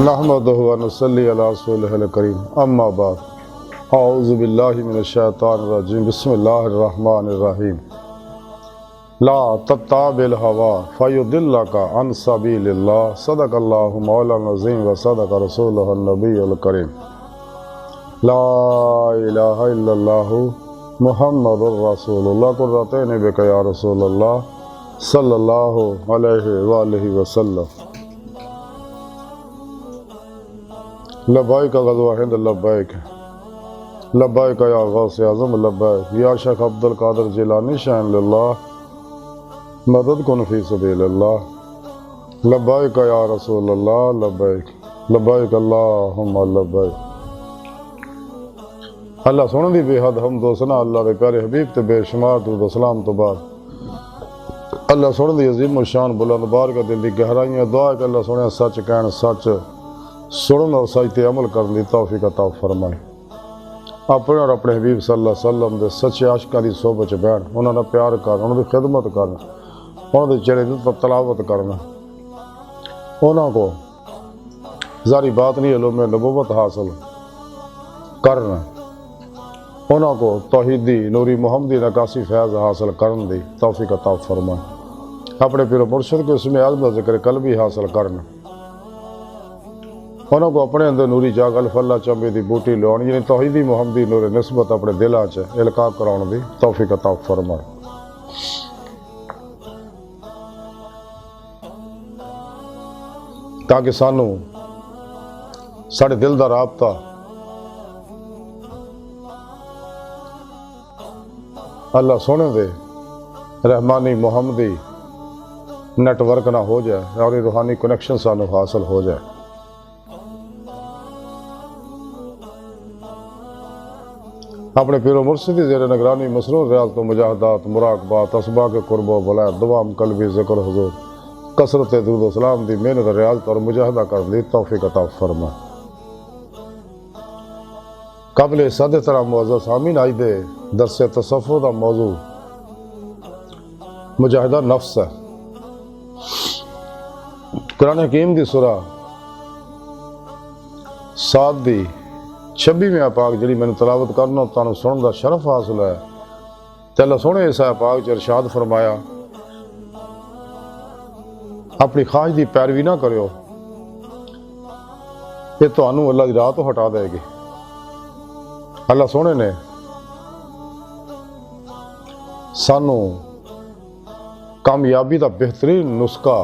नहमदुहु व नुसल्ली अला रसूलिहिल करीम अम्मा बाद औज़ु बिल्लाहि मिनश शैतानिर रजीम बिस्मिल्लाहिर रहमानिर रहीम ला तत्ताबिल हवा फयुदिल्लका अन सबीलिल्लाह सदक़ल्लाहु मौलाना अज़ीम व सदक़ रसूलुहुन नबियुल करीम ला इलाहा इल्लल्लाहु मुहम्मदुर रसूलुल्लाह कुर्रतैन बिका या रसूलल्लाह सल्लल्लाहु अलैहि व आलिहि वसल्लम लब्बैक गज़वा हिंद लब्बैक लब्बैक या गौस आज़म लब्बैक या शेख अब्दुल कादिर जिलानी शान लिल्लाह मदद कुन फी सबीलिल्लाह लब्बैक या रसूलल्लाह लब्बैक लब्बैक अल्लाहुम्मा लब्बैक। अल्लाह सुन दी बेहद हमदो सना अल्लाह दे प्यारे हबीब ते बेशुमार दुरूद सलाम तो बाद अल्लाह सुन दी अजीम शान बुलंद बार का दिल दी गहराइयां दुआ कि अल्लाह सुने सच कहन सच सुन और सच ते अमल करने की तौफीक अता फरमाए। अपने और अपने हबीब सल्लल्लाहु अलैहि वसल्लम के सच्चे आशिकां दी सोहबत च बैठ उन्होंने प्यार कर उन्होंने खिदमत कर उन्होंने चेहरे की तलावत करना उन्होंने को जारी बात नहीं इल्म नबूवत हासिल करना उन्होंने को तौहीदी नूरी मुहम्मदी नकासी फैज़ हासिल करने की तौफीक अता फरमाए। अपने पीर मुर्शिद को इसमें आज़म का जिक्र कल्बी हासिल करना उन्होंने को अपने अंदर नूरी जागल फल्ला चंबे की बूटी लाने यानी तौहीदी मुहम्मदी नूर निस्बत अपने दिलों च इल्का कराने की तौफीक अता फरमाए। ताकि सानू साढ़े दिल का राबता अल्लाह सोने दे रहमानी मुहम्मदी नेटवर्क ना हो जाए और रूहानी कनेक्शन सानू हासिल हो जाए। अपने पीरो मुर्शिद ज़ेर निगरानी मसरूर रियाज तो मुजाहदात मुराकबात असबा के कुर्बो वलायत दुआम कल्बी ज़िक्र हुजूर कसरत दुरूद सलाम दी मेहनत रियाज और मुजाहदा करने की तौफीक अता फरमाए। काबिल सद तरह मुअज़्ज़ज़ सामीन आई दे दरस तसव्वुफ़ दा मौजू मुजाहिदा नफ्स है। कुरान हकीम दी सूरा साद दी 26वें पाक जी मैंने तलावत करना तुहानू सुनने का शरफ हासिल है। ते अल्लाह सोहने इस पाक च इरशाद फरमाया अपनी ख्वाहिश की पैरवी ना करो ये तुहानू अल्लाह की राह तो हटा देगी। अल्लाह सोहने ने सानू कामयाबी का बेहतरीन नुस्खा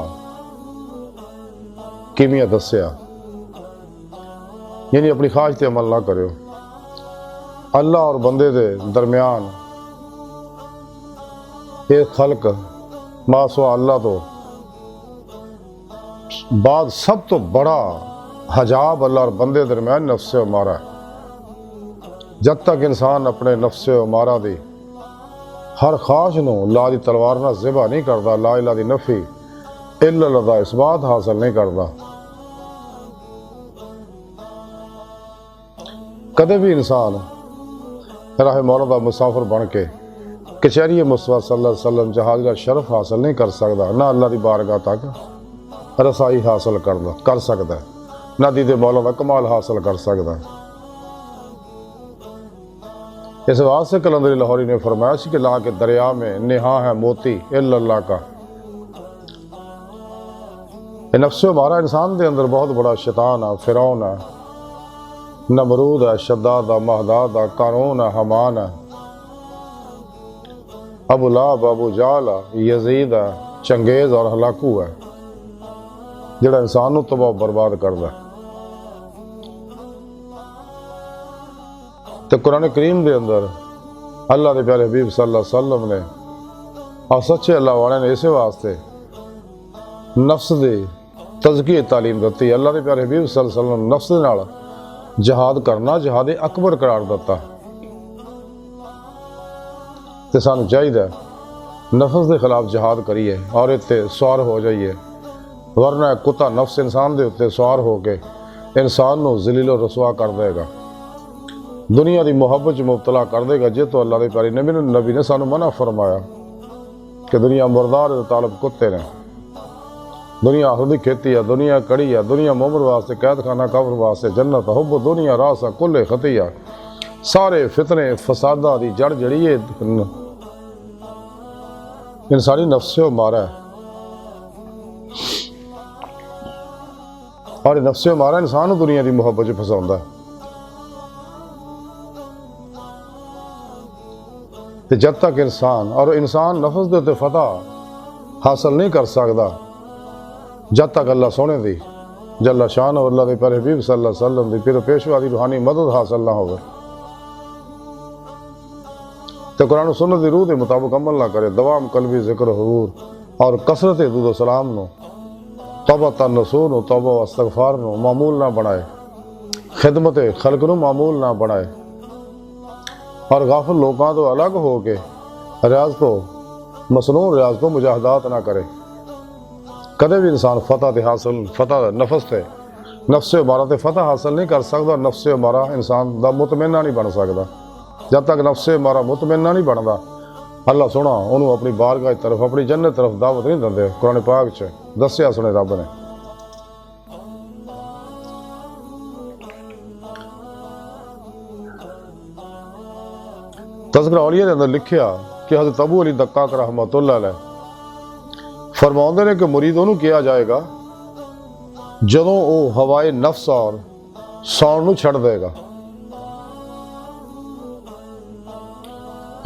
किवें दस्या यानी अपनी ख्वाहिश ते अमल ना करो। अल्लाह और बंदे दे दरम्यान ये खल्क मासवा अल्लाह तो बाद सब तो बड़ा हजाब अल्लाह और बंदे दरम्यान नफ्से उमारा है। जब तक इंसान अपने नफ्से उमारा दी हर ख्वाहिश नूं ला दी तलवार नाल ज़िबा नहीं करता ला इला दी नफी इल्ला दा इसबात हासिल नहीं करता कदे भी इंसान राह मौला दा मुसाफिर बन के कचहरी मुस्तफा सल्लल्लाहु अलैहि वसल्लम जहाज का शरफ हासिल नहीं कर सकता ना अल्लाह की बारगाह तक रसाई हासिल कर सकता ना दीदे मौला का कमाल हासिल कर सकता। इस वास्ते कलंदरी लाहौरी ने फरमाया सी कि ला के दरिया में निहा है मोती इल्लल्लाह का। नफ्से हमारा इंसान के अंदर बहुत बड़ा शैतान है फिरौन है नमरूद है शद्दाद है महदाद है कारून है हमान है अबू लाहब अबू जाल है यजीद है चंगेज और हलाकू है जिहड़ा इंसान नूं तबाह बर्बाद करदा। तो कुरान करीम के अंदर अल्लाह के प्यारे हबीब सल्लल्लाहु अलैहि वसल्लम ने और सच्चे अल्लाह वाले ने इस वास्ते नफ्स की तज़किये तालीम दी। अल्लाह के प्यारे हबीब सल्लल्लाहु अलैहि वसल्लम नफ्स दे नाल जहाद करना जहाद अकबर करार दिता। तो सानू चाहिए नफ्स के खिलाफ जहाद करिए और इत्ते सवार हो जाइए वरना कुत्ता नफ्स इंसान के उत्ते सवार हो के इंसान को जलीलो रसवा कर देगा दुनिया की मुहब्बत च मुबतला कर देगा। जे तो अल्लाह के प्यारे नबी ने सानू मना फरमाया कि दुनिया मुर्दार तालब कुत्ते ने दुनिया आखिरत दी खेती है, दुनिया कड़ी है, दुनिया मोमन वास्ते कैद खाना, कब्र वास्ते जन्नत, हुब दुनिया रासा कुल्ले खतिया। सारे फितने फसादा दी जड़ जड़ी है इंसानी नफ्से मारा है, और नफ्से मारा इंसान दुनिया की मुहब्बत च फसाउंदा है। ते जब तक इंसान और इंसान नफ्स दे उत्ते फतह हासिल नहीं कर सकता जब तक अल्लाह सोने दी जल्ला शान और अल्लाह के प्यारे हबीब सल्लल्लाहु अलैहि वसल्लम दी फिर पेशवा की रूहानी मदद हासिल ना हो, तो कुरान सुन्नत की रूह के मुताबिक अमल ना करे, दवाम कल्बी जिक्र हुजूर और कसरत दुरूद सलाम नो, तौबा तनसूर नो, तौबा इस्तगफार नो मामूल ना बनाए, खिदमत खल्क नो मामूल ना बनाए, और गाफिल लोगों तो अलग हो के रियाज को मसनून रियाज को मुजाहदात ना करे। कदे भी इंसान फतह ते हासिल फतह नफस ते नफ्से मारा ते फतह हासिल नहीं कर सकता। नफ्से मारा इंसान दा मुतमइना नहीं बन सकता। जब तक नफ्से मारा मुतमइना नहीं बनता अल्लाह सोना उन्होंने अपनी बारगाह की तरफ अपनी जन्नत तरफ दावत नहीं देंदे। कुरान पाक च दस्या सुने रब ने, तज़किरा औलिया के अंदर लिखिया कि हज़रत अबू अली दक्काक रहमतुल्लाह अलैह फरमाउंदे ने कि मुरीद उन्होंने किया जाएगा जदों वो हवाए नफ्स और सौण नूं छड़ देगा।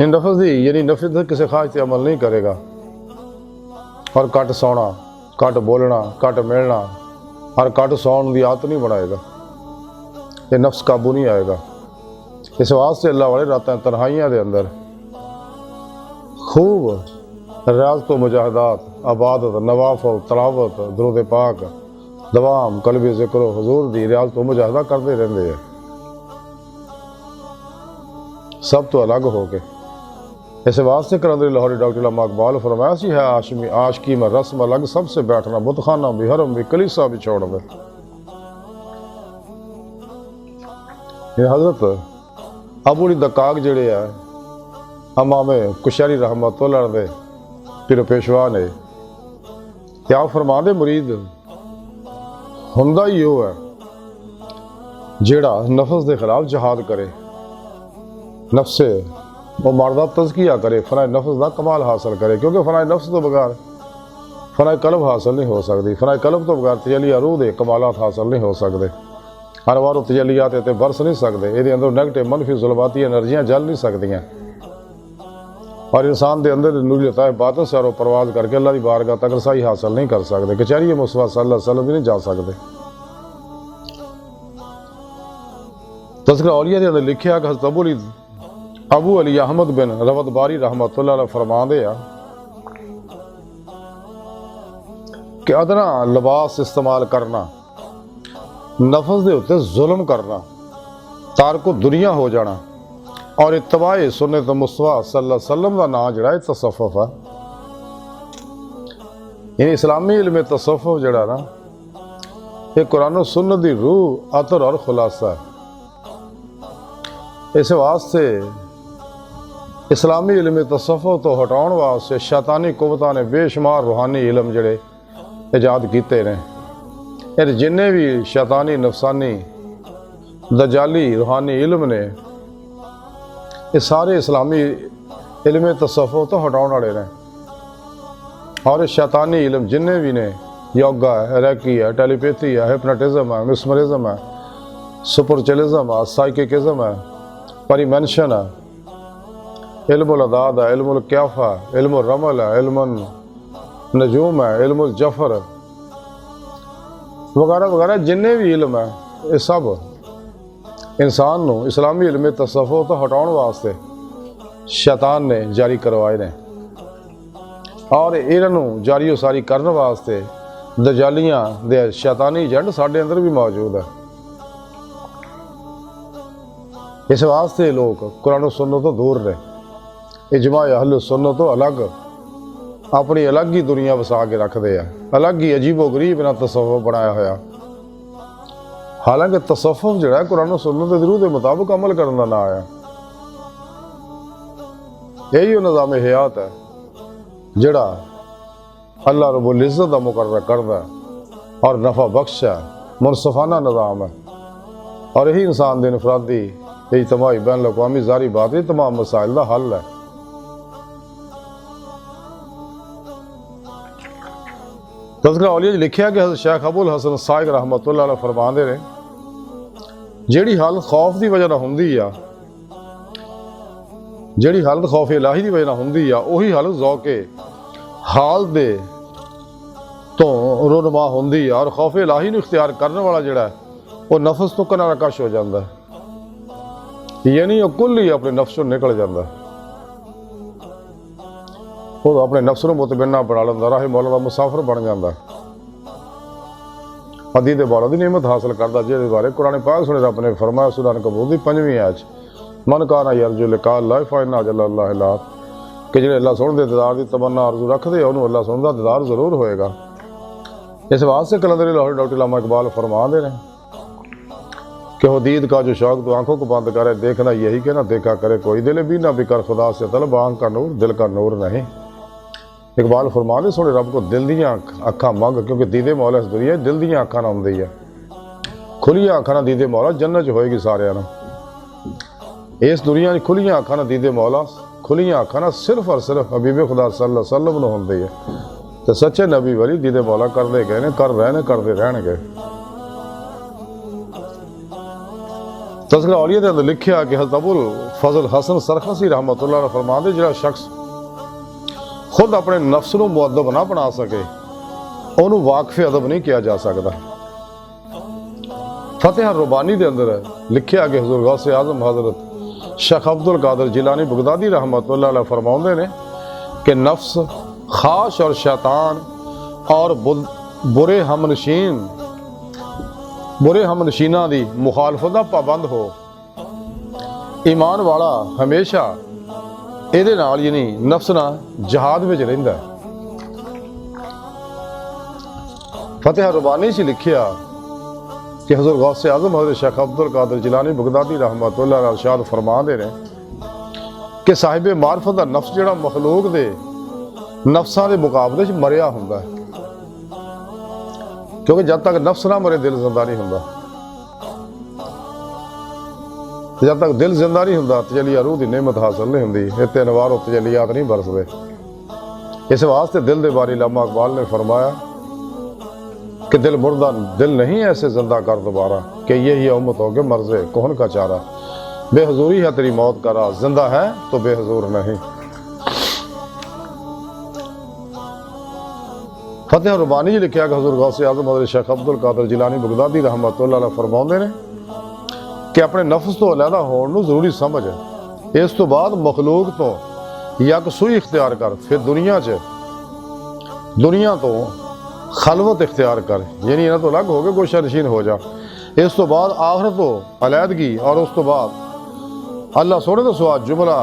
नफस दी यानी नफस किसी खास से अमल नहीं करेगा और कट सौना, कट बोलना, कट मिलना और कट सौन की आदत नहीं बनाएगा, ये नफ्स काबू नहीं आएगा। इस वास्ते अल्लाह वाले रातें तन्हाइयां दे अंदर खूब रियाज तो मुजाहदात, इबादत, नवाफल, तलावत, दुरूद पाक, दवाम कल्बी जिक्र हुजूर दी रियाज तो मुजाहदा करते रहते हैं, सब तो अलग हो के। इस वास्ते करंदरी लाहौरी डॉक्टर अल्लामा इकबाल फरमाया सी है आशमी आशकी में रस्म अलग, सबसे बैठना बुतखाना भी, हरम भी, कलीसा भी छोड़ दे। ये हजरत अबू अली दक्काक जड़े है इमाम कुशैरी रहमतुल्लाह दे पीर पेशवा ने क्या फरमांदे मुरीद हुंदा ही वो है जेड़ा नफ्स के खिलाफ जिहाद करे, नफ्से वो मर्दा तज़किया करे, फनाए नफ्स का कमाल हासिल करे, क्योंकि फनाए नफ्स तो बगैर फनाए कल्ब हासिल नहीं हो सकती। फनाए कल्ब तो बगैर तजलिया रूह के कमालात हासिल नहीं हो सकते। हर बार तजलियात इतने बरस नहीं सकते, ये अंदर नैगेटिव मनफी जुल्माती एनर्जियाँ जल नहीं सकदियाँ, और इंसान के अंदर नूरी लताए बातों से और परवाज करके अल्लाह की बारगाह तक रसाई हासिल नहीं कर सकते, कचहरी मुस्तफा सल्लल्लाहु अलैहि वसल्लम भी नहीं जा सकते। तज़किरा औलिया के अंदर लिखिया कि हज़रत अबू अली अहमद बिन रवत बारी रहमतुल्लाह अलैह फरमांदे आ कि अदना लिबास इस्तेमाल करना, नफ्स दे उत्ते जुल्म करना, तारको दुनिया हो जाना और इत्तबाए सुन्नत मुस्तफा सल्लल्लाहु अलैहि वसल्लम का नाम जड़ा तसव्वुफ है। यानी इस्लामी इल्म तसव्वुफ जड़ा ना ये कुरान और सुन्नत की रूह अतर और खुलासा है। इस वास्ते इस्लामी इल्म तसव्वुफ तो हटाने वास्ते शैतानी कुव्वतां ने बेशुमार रूहानी इल्म जड़े ईजाद किए ने। ये जिन्ने भी शैतानी नफसानी दजाली रूहानी इल्म ने ये सारे इस्लामी इल्म तसव्वुफ तो हटाने वाले ने, और शैतानी इल्म जिन्ने भी ने योगा है, रैकी है, टेलीपैथी है, हिप्नोटिज्म है, मिसमरिज्म है, सुपरचुलिज्म है, साइकिकिज्म है, परिमेंशन है, इल्मुल अदाद है, इल्मुल क्याफा, इल्मुल रमल है, इल्मुल नजूम है, इल्मुल जफर वगैरह वगैरह जिन्ने भी इल्म है ये सब इंसान नू इस्लामी इल्म तसव्वुफ तो हटाने वास्ते शैतान ने जारी करवाए ने, और इन्हों जारी उसारी करने वास्ते दजालियां दे शैतानी एजेंट साढ़े अंदर भी मौजूद है। इस वास्ते लोग कुरान सुन्नत तो दूर ने, इजमा अहल सुन्नत तो अलग अपनी अलग ही दुनिया वसा के रखते हैं, अलग ही अजीबो गरीब इन्हें तसव्वुफ बनाया होया। हालांकि तसव्वुफ जो है कुरान सुन्नत की रूह के मुताबिक अमल करने का ना आया, यही निज़ाम हयात है जड़ा अल्लाह रब्बुल इज़्ज़त दा मुकर्रर करदा है और नफ़ा बख्श है, मुनसफाना निज़ाम है। और यही इंसान दे इनफरादी इज्तिमाई बैन अक़वामी ज़ारी बात है, तमाम मसाइल का हल है। तज़किरा औलिया लिखिया कि हज़रत शेख अबुल हसन साइग रहमतुल्लाह अलैह फरमांदे ने, जिहड़ी हालत खौफ की वजह नाल हुंदी आ, जिहड़ी हालत खौफ इलाही की वजह नाल हुंदी आ, उही हालत ज़ौक़े हाल दे तो रुनमा हुंदी आ। और खौफ इलाही नूं इख्तियार करने वाला जिहड़ा है वो नफस तो किनारा कश हो जाता है, यानी वो कुल ही अपने नफ्स चों निकल जाता है। वो अपने नफ्स नूं मुतमन्ना बना लैंदा, राहे मौला दा मुसाफिर बन जाता है, अदीद मौला दी नेमत हासिल करता, जिहदे बारे कुरान पाक सुने रब ने फरमाया सूरह अनकबूत दी 5वीं आयत, मन काना यरजू लिका अल्लाह फ़इन्ना अजलल्लाहि लात, कि जिहड़े अल्लाह सुन दे दीदार दी तमन्ना आरज़ू रखदे उन्होंने अल्लाह सुन दा दीदार जरूर होएगा। इस वास्ते कलंदर लाहौर डॉक्टर अल्लामा इकबाल फरमाते हैं कि हदीद का जो शौक तो आंखों को बंद करे, देखना यही कि ना देखा करे कोई, दिल भी ना बिकर खुदा से तलब, आंख का नूर दिल का नूर नहीं। इकबाल फरमाते सोने रब को दिल दियाँ अखा मंग, क्योंकि दीदे मौला इस दुनिया दिल दियाँ अखा ना आउंदी है, खुलियां अखा ना दीदे मौला जन्नत होएगी सारियां नूं। इस दुनिया खुलियां अखा ना दीदे मौला, खुलियां अखा ना सिर्फ और सिर्फ हबीबे खुदा सल्लल्लाहु अलैहि वसल्लम नूं हुंदी है। तो सच्चे नबी वली दीदे मौला करते गए ने, कर रहे ने, करते रहणगे। तज़किरा औलिया दे अंदर लिखिया कि हज़रत अबुल फज़ल हसन सरखसी रहमतुल्लाह अलैह फरमाते, जिहड़ा शख्स खुद अपने नफ्स नूं मुअद्दब ना बना सके उन्होंने वाक़फ़े अदब नहीं किया जा सकता। फतेह रुबानी के अंदर लिखिया कि हुज़ूर गौसे आज़म हज़रत शेख अब्दुल कादिर जिलानी बगदादी रहमतुल्लाह अलैह फरमाते ने कि नफ्स ख़ाश और शैतान और बुरे हमनशीना की मुखालफत का पाबंद हो, ईमान वाला हमेशा ਇਹਦੇ ਨਾਲ यानी नफ्स ਨਾਲ जहाद में रहिंदा है। फतेह रुबानी से लिखिया कि हज़रत गौसे आज़म हज़रत शेख अब्दुल कादिर जिलानी बगदादी रहमतुल्लाह अलैह इरशाद फरमाते हैं कि साहिब मारफत का नफ्स जिहड़ा मखलूक दे नफ्सां के मुकाबले च मरिया हुंदा है, क्योंकि जब तक नफ्स ना मरे दिल जिंदा नहीं हुंदा, जब तक दिल जिंदा नहीं हुंदा तजलिया रूह की नेमत हासिल नहीं हुंदी, इत्ते अनवार तजलियात नहीं बरसदे। इस वास्ते दिल के बारे अल्लामा इकबाल ने फरमाया कि दिल मुर्दा दिल नहीं ऐसे जिंदा कर दोबारा, कि यही उम्मत हो के मर्ज़े कौन का चारा, बेहजूरी है तेरी मौत का राज, जिंदा है तो बेहजूर नहीं। फतेह रुबानी लिखिया कि हज़रत गौसे आज़म हज़रत शेख अब्दुल कादिर जिलानी बगदादी रहमतुल्लाह अलैह फरमाते ने कि अपने नफ्स तो अलहदा होने नूं जरूरी समझ, इस तो बाद मखलूक तो यकसूई इख्तियार कर, फिर दुनिया तो खलवत इख्तियार कर, यानी इन्हां तो अलग हो के गोशा नशीन हो जा। इस तो बाद आखिरत तो अलहदगी, और उस तो बाद अल्लाह सोने तो सुआ जुमला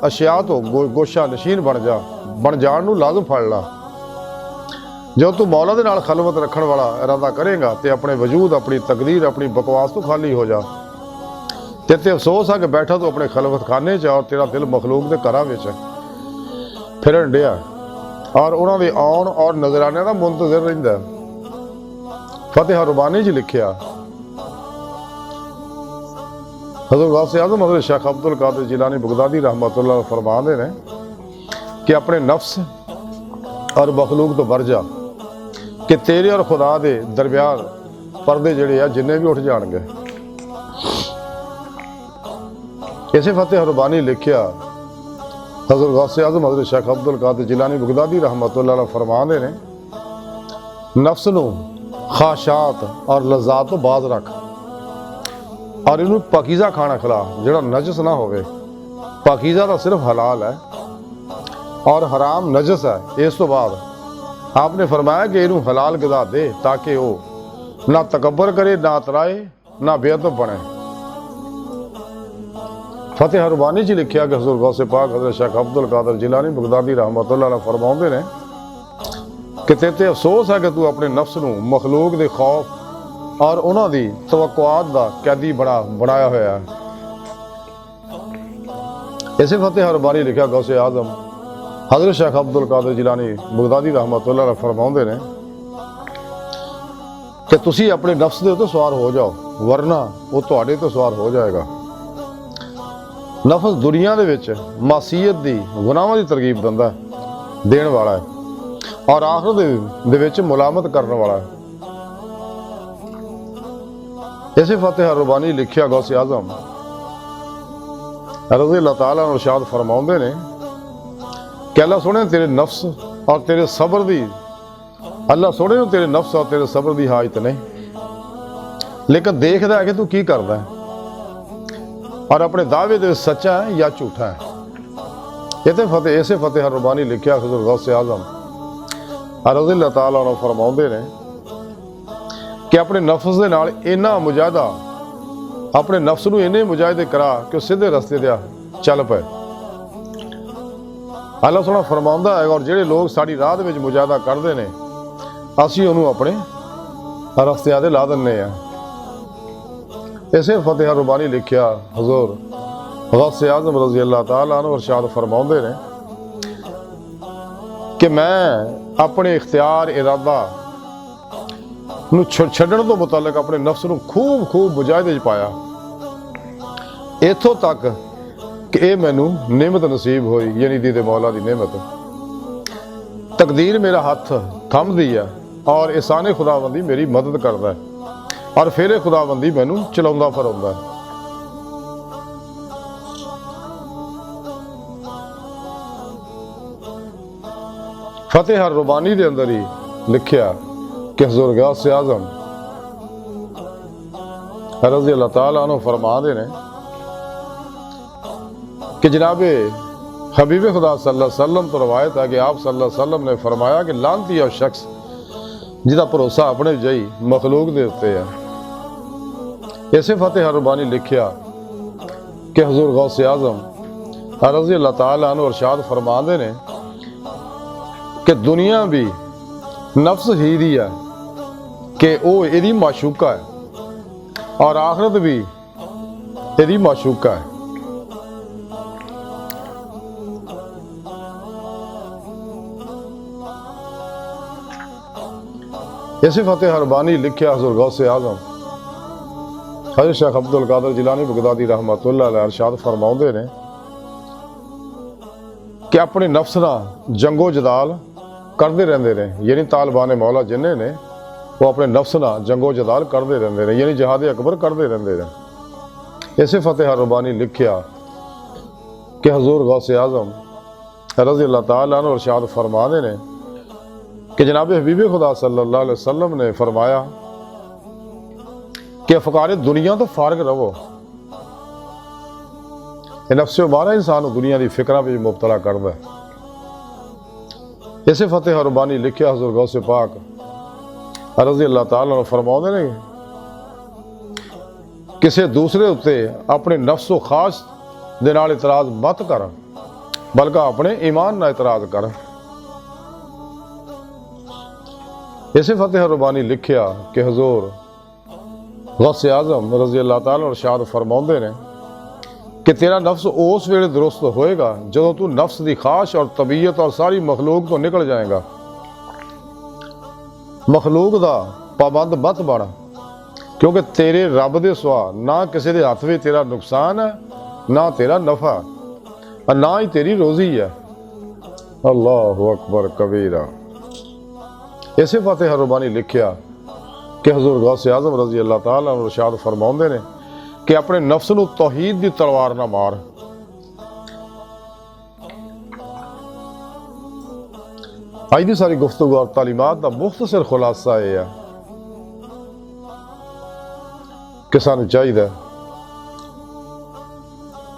अशिया तो गोशा नशीन बन जाण नूं लाजम फड़ ला। जो तू मौला दे नाल खलवत रखण वाला इरादा करेगा तो अपने वजूद, अपनी तकदीर, अपनी बकवास तो खाली हो जा। तेते अफसोस है कि बैठा तो अपने खलवत खाने च और तेरा दिल मखलूक के घरां विच फिरन डिया और उन्हां दे आउण और नजराने का मुंतज़िर रहिंदा। फतेह रुबानी च लिखिया हज़रत गौसे आज़म हज़रत शेख अब्दुल कादिर जिलानी बगदादी रहमतुल्लाह फरमाते हैं कि अपने नफ्स और मखलूक तो बर जा, कि तेरे और खुदा दे दरम्यान पर्दे जिहड़े आ जिन्ने भी उठ जाणगे। इसे फतेह रुबानी लिखिया हज़रत गौसे आज़म हज़रत शेख अब्दुल कादिर जिलानी बगदादी रहमतुल्लाह अलैह फरमाते ने, नफ्स नूं ख्वाहिशात और लज़्ज़ात तो बाज रख और इनू पाकीज़ा खाना खिला जिहड़ा नजस ना होवे। पाकीज़ा तो सिर्फ हलाल है और हराम नजस है। इस तो बाद आपने फरमाया कि इनू हलाल ग़िज़ा दे ताकि वो ना तकब्बर करे, ना अतराए, ना बेअदब बने। फतेह रुबानी च लिखिया कि हुज़ूर गौसे पाक हज़रत शेख अब्दुल कादिर जिलानी बगदादी रहमतुल्लाह अलैह फरमाते ने कि तेते अफसोस है कि तू अपने नफ्स नूं मखलूक दे खौफ और उन्हां दी तवक्कुआत दा कैदी बनाया होया है। इसे फतेह रुबानी लिखिया गौसे आज़म हज़रत शेख अब्दुल कादिर जिलानी बगदादी रहमतुल्लाह अलैह फरमाउंदे ने कि तुसी अपने नफ्स दे उत्ते सवार हो जाओ, वरना वो तुहाडे ते सवार हो जाएगा। नफ्स दुनिया दे विच मासीयत दी, गुनाहां दी तरगीब दिंदा है, देण वाला है, और आखिरत दे विच मुलामत करने वाला है। इसे फतेह रुबानी लिखिया गौसे आजम रज़ी अल्लाह ताला अन्हु इरशाद फरमाउंदे ने कि अल्लाह सोने तेरे नफ्स और तेरे सब्र दी, अल्लाह सोने तेरे नफ्स और तेरे सब्र दी हाजत नहीं, लेकिन देखदा है कि तू की करदा है और अपने दावे दे सच्चा है या झूठा है। इसे फतेह रुबानी लिखिया हुज़ूर गौसे आजम रज़ी अल्लाह ताला अन्हु फरमाउंदे ने कि अपने नफ्स दे नाल इन्ना मुजाहिदा, अपने नफ्स नूं इन्ने मुजाहिदे करा कि सीधे रस्ते ते चल पे। अल्लाह सोहना फरमाउंदा है और जिहड़े लोग साडी राह दे विच मुजाहिदा करदे ने असीं उहनूं अपने रस्तियां ते ला दिंदे आ। इसे फतेह रुबानी लिखिया हुज़ूर गौसे आज़म रज़ी अल्लाह ताला अन्हु इरशाद फरमाउंदे ने कि मैं अपने इख्तियार इरादा नूं छड्डण तो मुतालिक अपने नफ्स नूं खूब मुजाहिदे च पाया, इत्थों तक कि यह मैनू नेमत नसीब हुई, यानी दी दे मौला दी नेमत। तकदीर मेरा हथ थम दी है और एहसाने खुदाबंदी मेरी मदद करता है, और फिर खुदाबंदी मैनू चलाउंदा फिराउंदा है। फतेह रुबानी दे अंदर ही लिखिया कि हुज़ूर गौसे आज़म रज़ी अल्लाह ताला अन्हु फरमाते ने कि जनाबे हबीब खुदा सल्लल्लाहु अलैहि वसल्लम तो रवायत है कि आप सल्लल्लाहु अलैहि वसल्लम ने फरमाया कि लानती है शख्स जिहदा भरोसा अपने जई मखलूक दे उत्ते है। इसे फतेह रुबानी लिखिया कि हुज़ूर गौसे आज़म रज़ी अल्लाह ताला अन्हु इरशाद फरमाते ने कि दुनिया भी नफ्स ही दी है कि वह इहदी माशूका है और आखिरत भी इहदी माशूका है। इसे फतेह रुबानी लिखिया हुज़ूर गौसे आज़म हज़रत शेख अब्दुल कादिर जिलानी बगदादी रहमतुल्लाह अलैह इरशाद फरमाउंदे ने कि अपने नफ्स नाल जंगो जदाल करते रहते ने, यानी तालिबान मौला जिन्ने ने वो अपने नफ्स नाल जंगो जदाल करते रहते हैं, यानी जिहाद अकबर करते रहते हैं। इसे फतेह रुबानी लिखिया कि हुज़ूर गौसे आज़म रज़ी अल्लाह ताला अन्हु इरशाद फरमाते ने कि जनाब हबीब खुदा सल्लल्लाहु अलैहि वसल्लम ने फरमाया कि अफकार दुनिया तो फारग रहो। नफ्स मारा इंसान दुनिया की फिक्रा में मुबतला करता है। इसे फतेह रुबानी लिखिया हुज़ूर गौसे पाक रज़ी अल्लाह ताला फरमाते ने किसी दूसरे उत्ते अपने नफ्सो खास दे नाल इतराज मत कर, बल्कि अपने ईमान नाल इतराज कर। इसे फतेह रुबानी लिखिया कि हुज़ूर गौसे आज़म रज़ी अल्लाह ताला इरशाद फरमाते ने कि तेरा नफ्स उस वेले दुरुस्त होएगा जदों तू नफ्स की खाश और तबीयत और सारी मखलूक तो निकल जाएगा। मखलूक का पाबंद मत बन, क्योंकि तेरे रब दे सुआ ना किसी के हथ में तेरा नुकसान है, ना तेरा नफा, और ना ही तेरी रोजी है। अल्लाहु अकबर कबीरा। इसे फतेह रुबानी लिखिया कि हुज़ूर गौसे आज़म रज़ी अल्लाह ताला अन्हु इरशाद फरमाउंदे ने कि अपने नफ्स नूं तौहीद दी तलवार ना मार। अज दी सारी गुफ्तगू और तालीमात का मुख्तसर खुलासा यह है कि सानूं चाहिए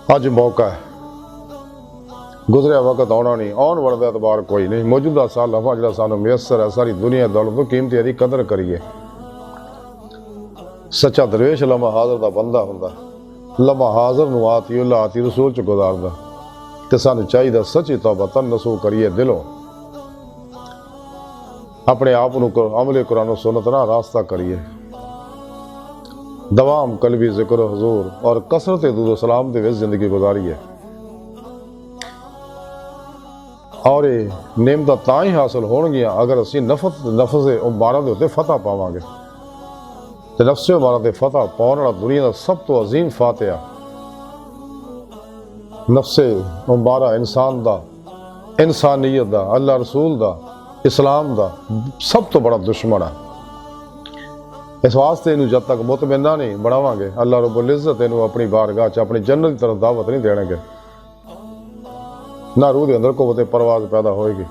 अज मौका है, गुजरिया वक्त आना नहीं, आने वाले का एतबार कोई नहीं। मौजूदा साल लम्हा जो सानूं मुयसर है, सारी दुनिया दौलत तो कीमती है, कदर करिए। सच्चा दरवेश लम्हा हाज़र का बंदा हुंदा, लम्हा हाज़र नूं आती आती रसूल च गुजारदा। तो सानूं चाहिए सच्ची तौबा तन नसूह करिए, दिलों अपने आप को अमले कुरान सुन्नत ना रास्ता करिए। दवाम कलबी जिक्र हुजूर और कसरत दुरूद सलाम दे विच जिंदगी गुजारिए। और ये नेमत तां ही हासिल होणगियां अगर असी नफ्स उमारा दे उत्ते फतह पावांगे। ते नफ्स उमारा दे फतह पाउण वाला दुनिया दा सब तो अजीम फातिहा। नफ्स उमारा इंसान दा, इंसानियत दा, अल्लाह रसूल दा, इस्लाम दा सब तो बड़ा दुश्मन है। इस वास्ते इनू जब तक मुतमिना नहीं बनावांगे अल्लाह रब्बुल इज़्ज़त इनू अपनी बारगाह च अपनी जन्नत की तरफ दावत नहीं देणगे। ना रूह के अंदर कुव्वत परवाज पैदा होएगी,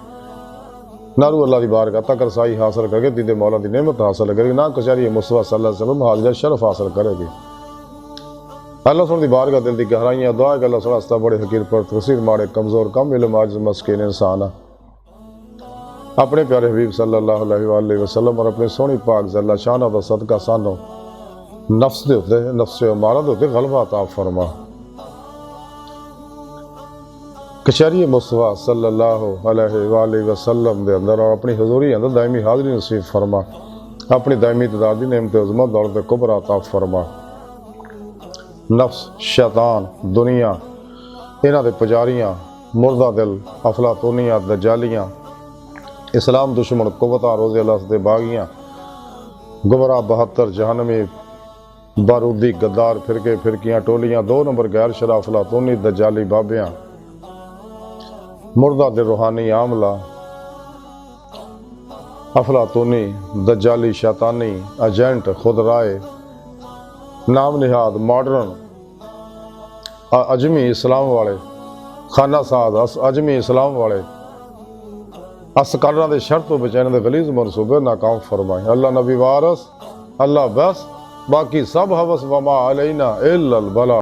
ना रूह अल्लाह की बारगाह तक रसाई हासिल करके दीदे मौला की नेमत हासिल करेगी, ना कचहरी मुस्तफा सल्लल्लाहु अलैहि वसल्लम हाजिर शरफ हासिल करेगी। अल्लाह सुन दी बारगाह दिल की गहराइयां दुआ है कि अल्लाह सुना बड़े हकीर पर तकसीर माड़े कमज़ोर कम इल्म आजिज़ मस्कीन इंसान है। अपने प्यारे हबीब सल्लल्लाहु अलैहि वसल्लम और अपने सोहनी पाक जल्ला शाना दा सदका सानू नफ्स दे उत्ते नफ्स उमारा दे उत्ते गलबा अता फरमा। कचहरी मुस्तफा सल्लल्लाहु अलैहि वसल्लम दे अंदर और अपनी हजूरी अंदर दायमी हाज़री नसीब फरमा। अपनी दायमी तदादी नेमत उज़्मत दौलत कुबरा अता फरमा। नफ्स शैतान दुनिया इन्हां दे पुजारियां मुर्दा दिल अफलातूनियां दजालियां इस्लाम दुश्मन कुव्वतां रोज़े लस दे बागियां गुमराह 72 जहनमी बारूदी गद्दार फिरके फिरकियां टोलियां 2 नंबर गैर शरा अफलातूनी दजाली बाबियां मुर्दा दिल रूहानी आमला अफलातूनी दजाली शैतानी एजेंट खुद राय नाम निहाद मॉडर्न अजमी इस्लाम वाले खाना साद अजमी इस्लाम वाले असकारा दे शर तो बचाने दे गलीज मनसूबे नाकाम फरमाए। अल्लाह नबी वारस अल्लाह बस बाकी सब हवस वमा अलैना इल्लल बला।